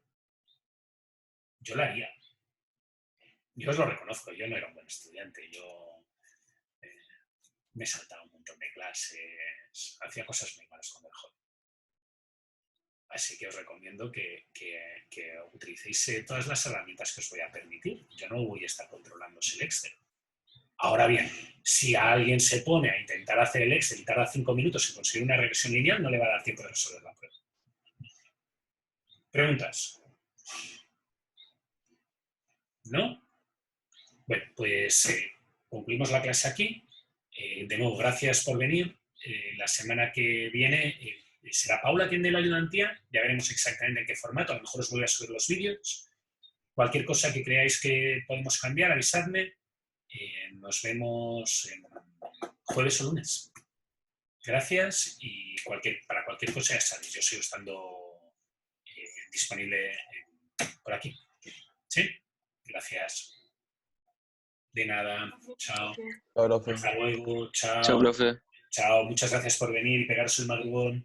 S1: Yo la haría. Yo os lo reconozco, yo no era un buen estudiante. Yo me saltaba un montón de clases, hacía cosas muy malas cuando era joven. Así que os recomiendo que utilicéis todas las herramientas que os voy a permitir. Yo no voy a estar controlándose el Excel. Ahora bien, si alguien se pone a intentar hacer el Excel y tarda 5 minutos en conseguir una regresión lineal, no le va a dar tiempo de resolver la prueba. ¿Preguntas? ¿No? Bueno, pues concluimos la clase aquí. De nuevo, gracias por venir. La semana que viene será Paula quien dé la ayudantía. Ya veremos exactamente en qué formato. A lo mejor os voy a subir los vídeos. Cualquier cosa que creáis que podemos cambiar, avisadme. Nos vemos jueves o lunes. Gracias y para cualquier cosa ya sabéis, yo sigo estando disponible por aquí. ¿Sí? Gracias. De nada. Chao.
S7: Chao, profe.
S1: Hasta luego. Chao.
S2: Chao, profe.
S1: Chao. Muchas gracias por venir y pegaros el madrugón.